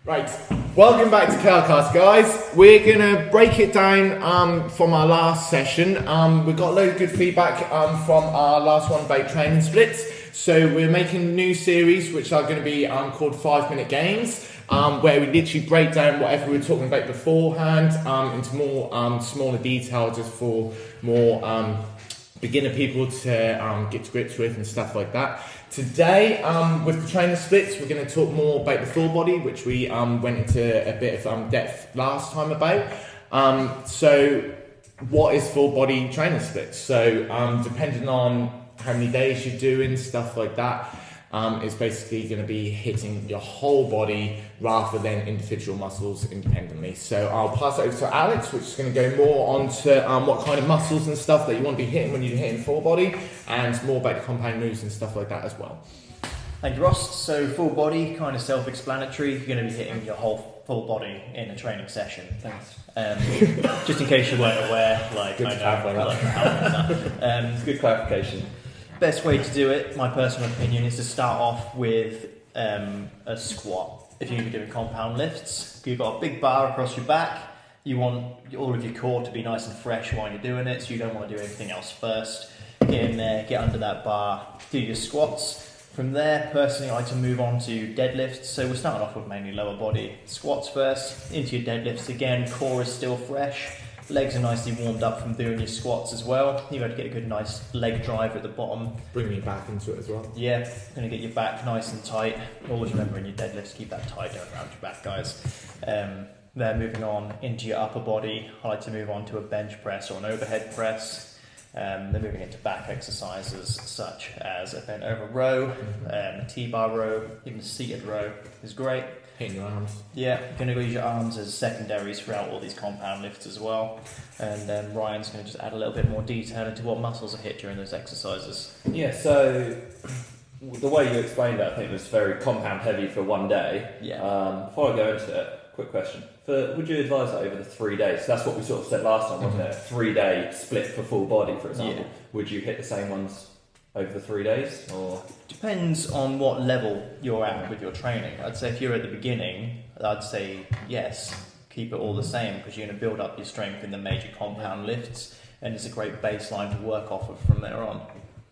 Right, welcome back to Curlcast, guys. We're gonna break it down from our last session. We got a load of good feedback from our last one about training splits. So we're making a new series which are going to be called 5-minute games, where we literally break down whatever we were talking about beforehand into more smaller detail, just for more beginner people to get to grips with and stuff like that. Today, with the training splits, we're going to talk more about the full body, which we went into a bit of depth last time about. So, what is full body training splits? So, depending on how many days you're doing, stuff like that, it's basically going to be hitting your whole body rather than individual muscles independently. So I'll pass it over to Alex, which is going to go more onto what kind of muscles and stuff that you want to be hitting when you're hitting full body, and more about the compound moves and stuff like that as well. Thank you, Ross. So full body, kind of self-explanatory. You're going to be hitting your whole full body in a training session. Thanks. Just in case you weren't aware, Good to clarify good clarification. Best way to do it, my personal opinion, is to start off with a squat. If you're going to be doing compound lifts, you've got a big bar across your back. You want all of your core to be nice and fresh while you're doing it, so you don't want to do anything else first. Get in there, get under that bar, do your squats. From there, personally, I like to move on to deadlifts. So we're starting off with mainly lower body. Squats first, into your deadlifts again. Core is still fresh. Legs are nicely warmed up from doing your squats as well. You've got to get a good nice leg drive at the bottom. Bringing your back into it as well. Yeah, going to get your back nice and tight. Always remember in your deadlifts, keep that tight, don't round your back, guys. Then moving on into your upper body, I like to move on to a bench press or an overhead press. Then moving into back exercises such as a bent over row, a T-bar row, even a seated row is great. Hitting your arms. Yeah, you're going to use your arms as secondaries throughout all these compound lifts as well. And then Ryan's going to just add a little bit more detail into what muscles are hit during those exercises. Yeah, so the way you explained it, I think, was very compound heavy for one day. Yeah. Before I go into it, quick question. Would you advise that over the 3 days? That's what we sort of said last time, wasn't it? A 3-day split for full body, for example. Yeah. Would you hit the same ones over the 3 days? Or Depends on what level you're at with your training. I'd say if you're at the beginning, I'd say yes, keep it all the same, because you're going to build up your strength in the major compound lifts, and it's a great baseline to work off of from there on.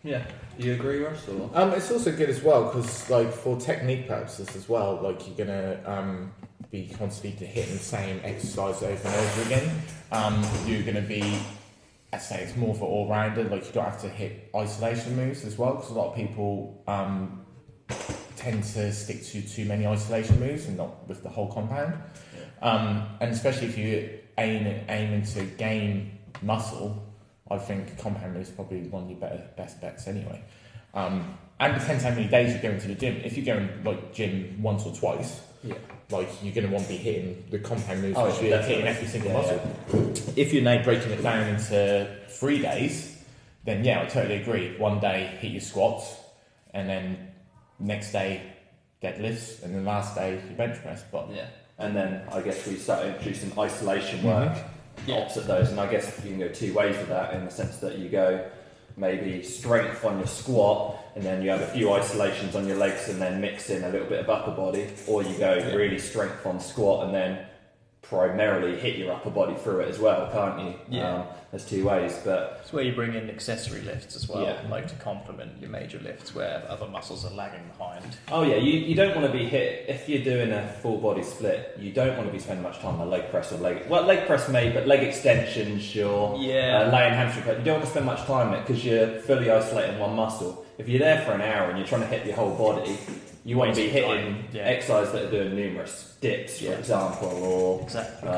yeah, do you agree, Russ? Or? It's also good as well because, like, for technique purposes as well, like you're gonna be constantly hitting the same exercise over and over again. You're gonna be, I'd say it's more for all-rounder. Like you don't have to hit isolation moves as well, because a lot of people tend to stick to too many isolation moves and not with the whole compound. Yeah. And especially if you aiming to gain muscle, I think compound moves is probably one of your best bets anyway. And it depends how many days you're going to the gym. If you're going like gym once or twice, like you're going to want to be hitting the compound moves, which you're hitting every single muscle. Yeah. If you're now breaking it down into 3 days, then yeah, I totally agree. One day hit your squats, and then next day deadlifts, and then last day your bench press. But yeah, and then I guess we start introducing isolation work opposite those, and I guess you can go 2 ways with that, in the sense that you go maybe strength on your squat, and then you have a few isolations on your legs, and then mix in a little bit of upper body, or you go really strength on squat and then primarily hit your upper body through it as well, can't you? Yeah. There's 2 ways, but It's where you bring in accessory lifts as well, like to complement your major lifts where other muscles are lagging behind. oh yeah, you don't want to be hit if you're doing a full body split. You don't want to be spending much time on a leg press or leg press maybe, but leg extensions, your laying hamstring press. You don't want to spend much time on it because you're fully isolating one muscle. If you're there for an hour and you're trying to hit your whole body, you want to be hitting exercises that are doing numerous dips, for example, or exactly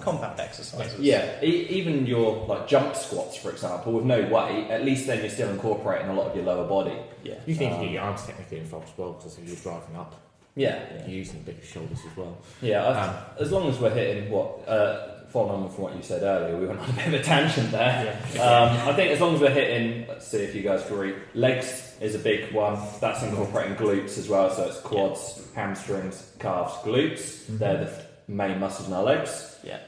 compound exercises. Yeah, even your like jump squats, for example, with no weight. At least then you're still incorporating a lot of your lower body. Yeah, you need to get your arms technically involved as well, because if you're driving up, yeah, you're using a bit of shoulders as well. Yeah, as long as we're hitting following on from what you said earlier, we went on a bit of a tangent there. I think as long as we're hitting, let's see if you guys agree, legs is a big one. That's incorporating glutes as well, so it's quads, hamstrings, calves, glutes. They're main muscles in our legs. Yeah.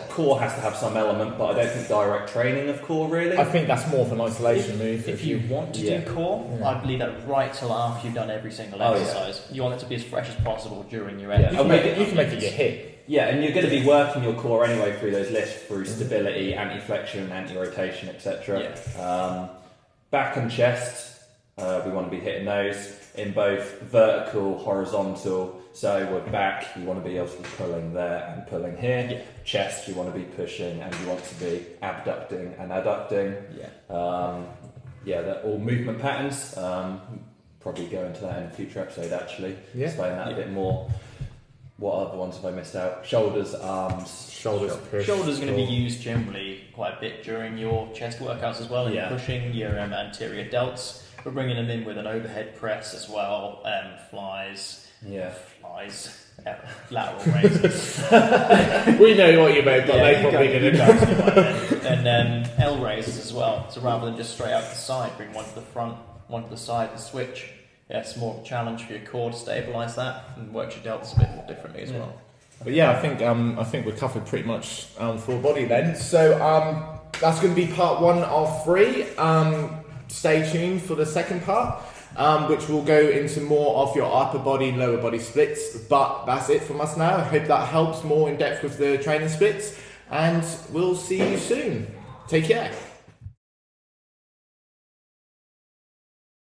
Core has to have some element, but I don't think direct training of core really. I think that's more of an isolation move. If you want to do core, I'd leave that right till after you've done every single exercise. You want it to be as fresh as possible during your exercise. You can make it your hip. Yeah, and you're going to be working your core anyway through those lifts, through stability, anti-flexion, anti-rotation, etc. Back and chest, we want to be hitting those in both vertical, horizontal. So with back, you want to be able to be pulling there and pulling here. Yeah. Chest, you want to be pushing and you want to be abducting and adducting. They're all movement patterns. Probably go into that in a future episode actually. Explain that a bit more. What other ones have I missed out? Shoulders, arms. Shoulders push. Shoulders are going to be used generally quite a bit during your chest workouts as well. And you're pushing your anterior delts. We're bringing them in with an overhead press as well. Flies. Lateral raises. We know what you meant, but they probably didn't. And then L raises as well. So rather than just straight out the side, bring one to the front, one to the side, and switch. Yeah, it's more of a challenge for your core to stabilise that and work your delts a bit more differently as well. But yeah, I think we're covered pretty much full body then. So that's going to be part 1 of 3. Stay tuned for the second part, which will go into more of your upper body and lower body splits. But that's it from us now. I hope that helps more in depth with the training splits, and we'll see you soon. Take care.